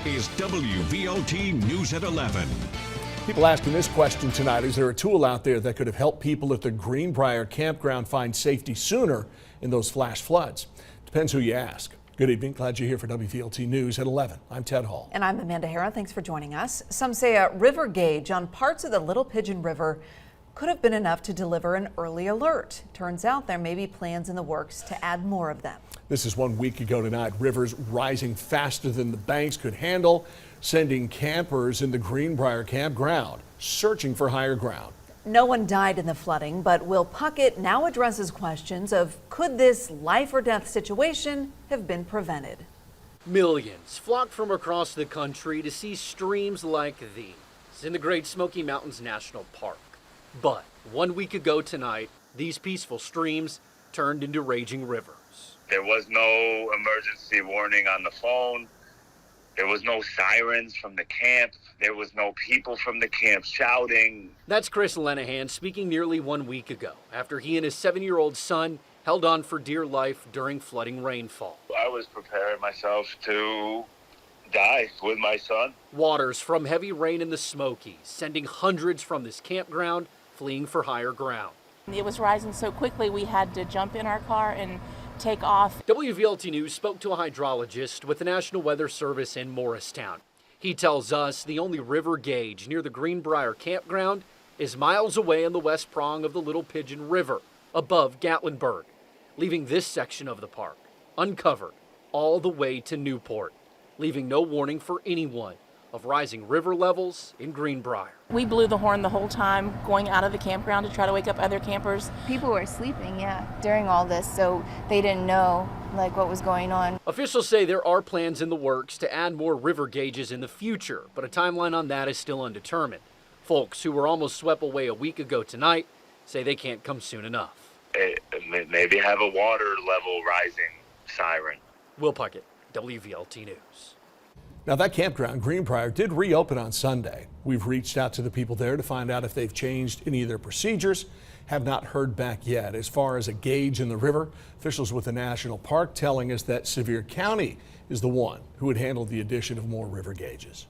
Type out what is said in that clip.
is WVLT News at 11. People asking this question tonight: is there a tool out there that could have helped people at the Greenbrier Campground find safety sooner in those flash floods? Depends who you ask. Good evening. Glad you're here for WVLT News at 11. I'm Ted Hall. And I'm Amanda Hara. Thanks for joining us. Some say a river gauge on parts of the Little Pigeon River could have been enough to deliver an early alert. Turns out there may be plans in the works to add more of them. This is 1 week ago tonight. Rivers rising faster than the banks could handle, sending campers in the Greenbrier Campground searching for higher ground. No one died in the flooding, but Will Puckett now addresses questions of could this life or death situation have been prevented? Millions flocked from across the country to see streams like these in the Great Smoky Mountains National Park. But 1 week ago tonight, these peaceful streams turned into raging rivers. There was no emergency warning on the phone. There was no sirens from the camp. There was no people from the camp shouting. That's Chris Lenahan speaking nearly 1 week ago after he and his 7-year-old son held on for dear life during flooding rainfall. I was preparing myself to die with my son. Waters from heavy rain in the Smokies, sending hundreds from this campground fleeing for higher ground. It was rising so quickly we had to jump in our car and take off. WVLT News spoke to a hydrologist with the National Weather Service in Morristown. He tells us the only river gauge near the Greenbrier Campground is miles away in the west prong of the Little Pigeon River, above Gatlinburg, leaving this section of the park uncovered all the way to Newport, leaving no warning for anyone of rising river levels in Greenbrier. We blew the horn the whole time going out of the campground to try to wake up other campers. People were sleeping, during all this, so they didn't know what was going on. Officials say there are plans in the works to add more river gauges in the future, but a timeline on that is still undetermined. Folks who were almost swept away a week ago tonight say they can't come soon enough. Maybe have a water level rising siren. Will Puckett, WVLT News. Now, that campground, Greenbrier, did reopen on Sunday. We've reached out to the people there to find out if they've changed any of their procedures. Have not heard back yet. As far as a gauge in the river, officials with the national park telling us that Sevier County is the one who would handle the addition of more river gauges.